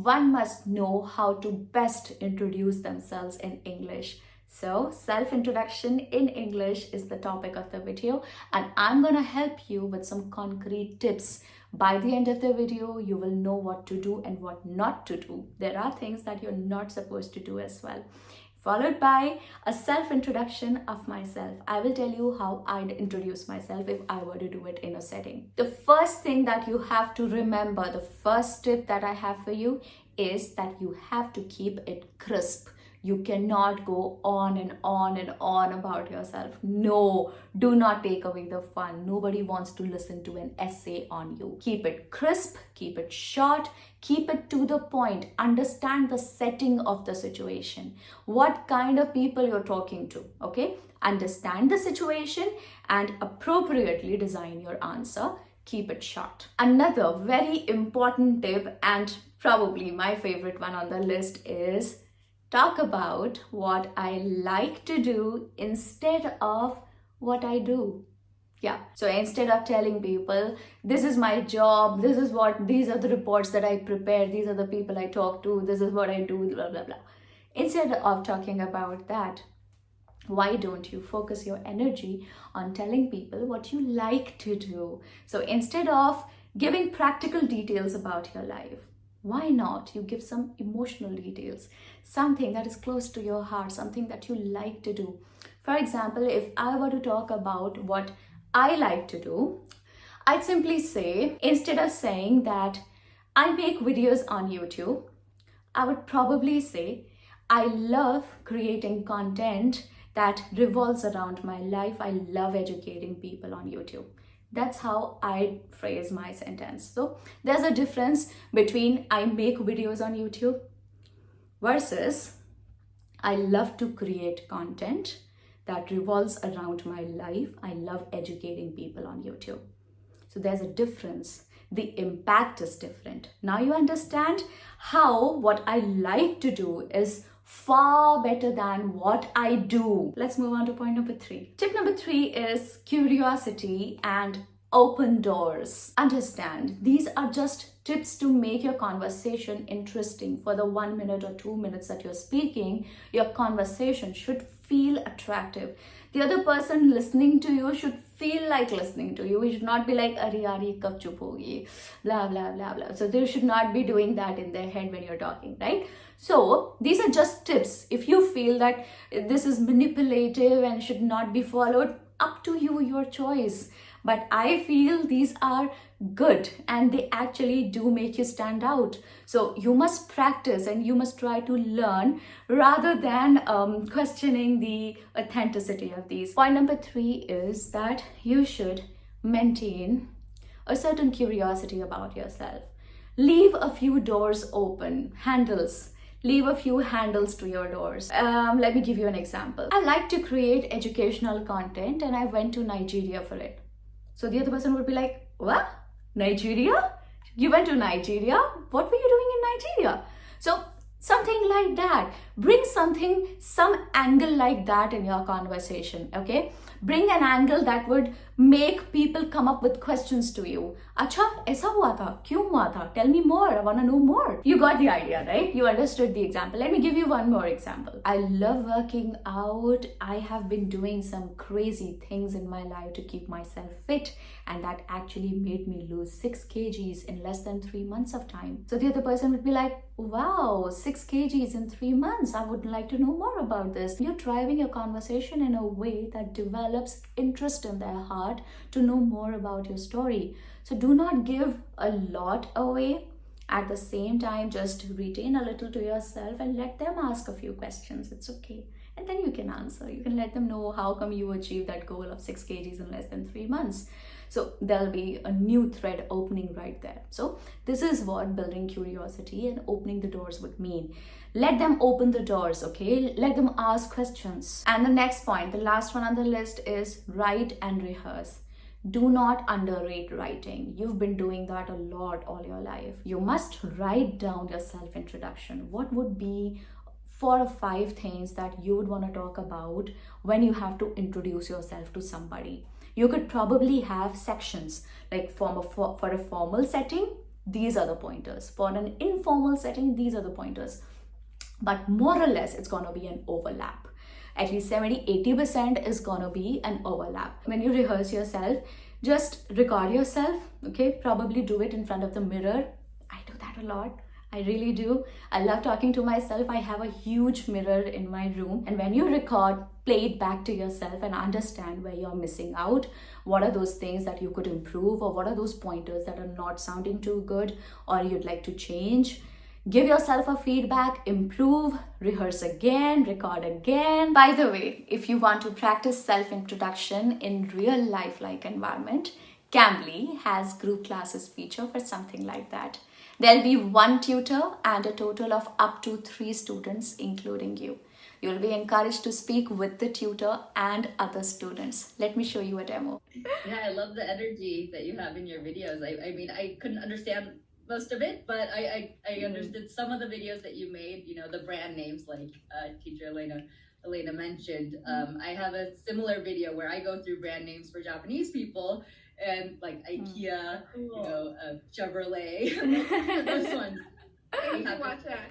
one must know how to best introduce themselves in English. So self-introduction in English is the topic of the video, and I'm gonna help you with some concrete tips. By the end of the video, you will know what to do and what not to do. There are things that you're not supposed to do as well. Followed by a self-introduction of myself. I will tell you how I'd introduce myself if I were to do it in a setting. The first thing that you have to remember, the first tip that I have for you is that you have to keep it crisp. You cannot go on and on and on about yourself. No, do not take away the fun. Nobody wants to listen to an essay on you. Keep it crisp, keep it short, keep it to the point. Understand the setting of the situation. What kind of people you're talking to, okay? Understand the situation and appropriately design your answer. Keep it short. Another very important tip, and probably my favorite one on the list, is talk about what I like to do instead of what I do. Yeah, so instead of telling people, this is my job, these are the reports that I prepare, these are the people I talk to, this is what I do, blah, blah, blah. Instead of talking about that, why don't you focus your energy on telling people what you like to do? So instead of giving practical details about your life, why not you give some emotional details, something that is close to your heart, something that you like to do. For example, if I were to talk about what I like to do, I'd simply say, instead of saying that I make videos on YouTube, I would probably say, I love creating content that revolves around my life. I love educating people on YouTube. That's how I phrase my sentence. So there's a difference between I make videos on YouTube versus I love to create content that revolves around my life. I love educating people on YouTube. So there's a difference. The impact is different. Now you understand how what I like to do is far better than what I do. Let's move on to point number 3. Tip number 3 is curiosity and open doors. Understand, these are just tips to make your conversation interesting. For the 1 minute or 2 minutes that you're speaking, your conversation should feel attractive. The other person listening to you should feel like listening to you. We should not be like, "Arey yaar, kab chup hogi," blah, blah, blah, blah. So they should not be doing that in their head when you're talking, right? So these are just tips. If you feel that this is manipulative and should not be followed, up to you, your choice. But I feel these are good and they actually do make you stand out. So you must practice and you must try to learn rather than questioning the authenticity of these. Point number 3 is that you should maintain a certain curiosity about yourself. Leave a few doors open, handles. Leave a few handles to your doors. Let me give you an example. I like to create educational content and I went to Nigeria for it. So the other person would be like, what? Nigeria? You went to Nigeria? What were you doing in Nigeria? So something like that. Bring some angle like that in your conversation, okay? Bring an angle that would make people come up with questions to you. Acha, aisa hua tha? Kyun hua tha? Tell me more. I want to know more. You got the idea, right? You understood the example. Let me give you one more example. I love working out. I have been doing some crazy things in my life to keep myself fit, and that actually made me lose 6 kgs in less than 3 months of time. So the other person would be like, wow, 6 kgs in 3 months. I would like to know more about this. You're driving your conversation in a way that develops interest in their heart to know more about your story. So do not give a lot away. At the same time, just retain a little to yourself and let them ask a few questions. It's okay. And then you can answer. You can let them know how come you achieved that goal of 6 kgs in less than 3 months. So there'll be a new thread opening right there. So this is what building curiosity and opening the doors would mean. Let them open the doors, okay? Let them ask questions. And the next point, the last one on the list, is write and rehearse. Do not underrate writing. You've been doing that a lot all your life. You must write down your self-introduction. What would be 4 or 5 things that you would want to talk about when you have to introduce yourself to somebody? You could probably have sections, like for a formal setting, these are the pointers. For an informal setting, these are the pointers. But more or less, it's gonna be an overlap. At least 70-80% is gonna be an overlap. When you rehearse yourself, just record yourself, okay? Probably do it in front of the mirror. I do that a lot. I really do. I love talking to myself. I have a huge mirror in my room. And when you record, play it back to yourself and understand where you're missing out. What are those things that you could improve, or what are those pointers that are not sounding too good or you'd like to change? Give yourself a feedback, improve, rehearse again, record again. By the way, if you want to practice self-introduction in real life-like environment, Cambly has group classes feature for something like that. There'll be one tutor and a total of up to 3 students, including you. You'll be encouraged to speak with the tutor and other students. Let me show you a demo. Yeah, I love the energy that you have in your videos. I mean, I couldn't understand most of it, but I understood some of the videos that you made, you know, the brand names like teacher Elena mentioned. I have a similar video where I go through brand names for Japanese people, and like IKEA, you know, Chevrolet, those ones.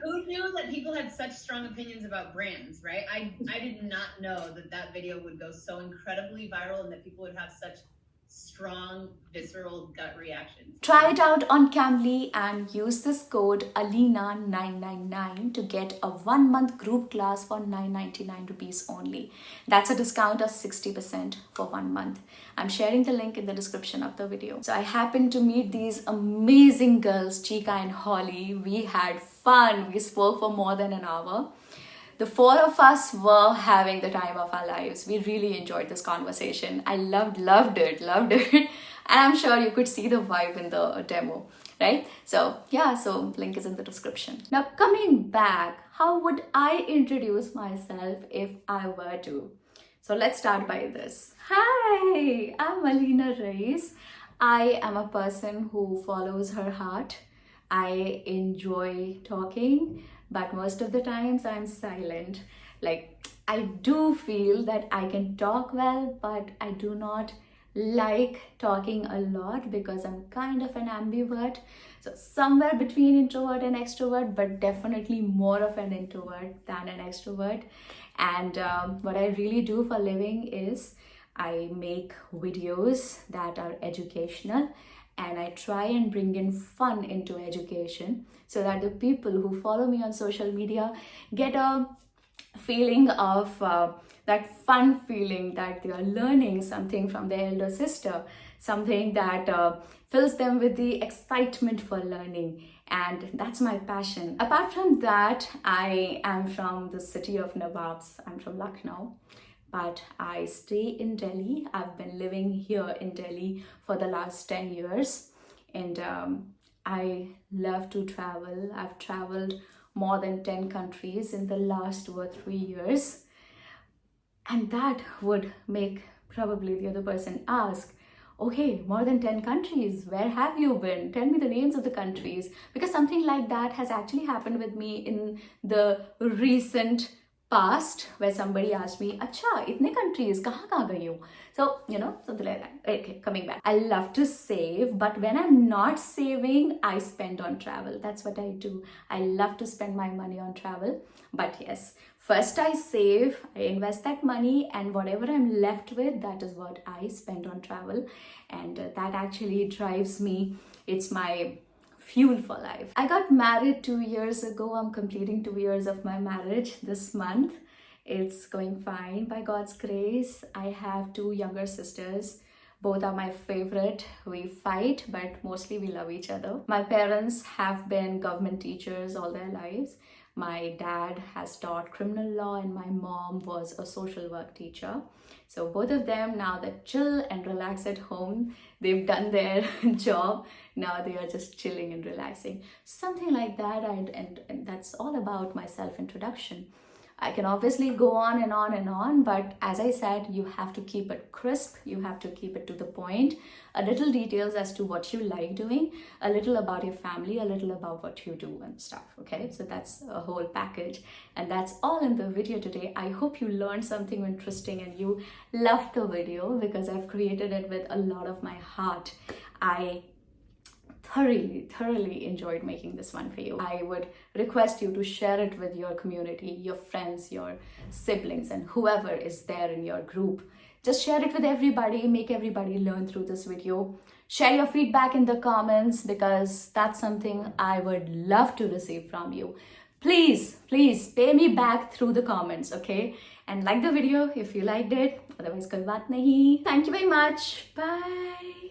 Who knew that people had such strong opinions about brands, right? I did not know that video would go so incredibly viral and that people would have such strong, visceral gut reactions. Try it out on Cambly and use this code ALENA999 to get a 1-month group class for 999 rupees only. That's a discount of 60% for 1 month. I'm sharing the link in the description of the video. So I happened to meet these amazing girls, Chika and Holly. We had fun. We spoke for more than an hour. The 4 of us were having the time of our lives. We really enjoyed this conversation. I loved it. And I'm sure you could see the vibe in the demo, right? So yeah, so link is in the description. Now coming back, how would I introduce myself if I were to? So let's start by this. Hi, I'm Alina Reis. I am a person who follows her heart. I enjoy talking, but most of the times I'm silent. Like, I do feel that I can talk well, but I do not like talking a lot because I'm kind of an ambivert. So somewhere between introvert and extrovert, but definitely more of an introvert than an extrovert. And what I really do for a living is I make videos that are educational, and I try and bring in fun into education so that the people who follow me on social media get a feeling of that fun feeling that they are learning something from their elder sister, something that fills them with the excitement for learning. And that's my passion. Apart from that, I am from the city of Nawabs. I'm from Lucknow, but I stay in Delhi. I've been living here in Delhi for the last 10 years, and I love to travel. I've traveled more than 10 countries in the last 2 or 3 years. And that would make probably the other person ask, okay, more than 10 countries, where have you been? Tell me the names of the countries. Because something like that has actually happened with me in the recent past, where somebody asked me, Acha, itne countries, kahan gayi ho? So, you know, something like that. Okay, coming back. I love to save, but when I'm not saving, I spend on travel. That's what I do. I love to spend my money on travel. But yes, first I save, I invest that money, and whatever I'm left with, that is what I spend on travel. And that actually drives me. It's my fuel for life. I got married 2 years ago. I'm completing 2 years of my marriage this month. It's going fine by God's grace. I have 2 younger sisters. Both are my favorite. We fight, but mostly we love each other. My parents have been government teachers all their lives. My dad has taught criminal law and my mom was a social work teacher. So both of them, now they're chill and relax at home. They've done their job. Now they are just chilling and relaxing. Something like that. And that's all about my self-introduction. I can obviously go on and on and on, but as I said, you have to keep it crisp. You have to keep it to the point. A little details as to what you like doing, a little about your family, a little about what you do and stuff. Okay, so that's a whole package, and that's all in the video today. I hope you learned something interesting and you loved the video because I've created it with a lot of my heart. I thoroughly enjoyed making this one for you. I would request you to share it with your community, your friends, your siblings, and whoever is there in your group. Just share it with everybody, make everybody learn through this video. Share your feedback in the comments because that's something I would love to receive from you. Please pay me back through the comments, okay? And like the video if you liked it. Otherwise, koi baat nahi. Thank you very much. Bye.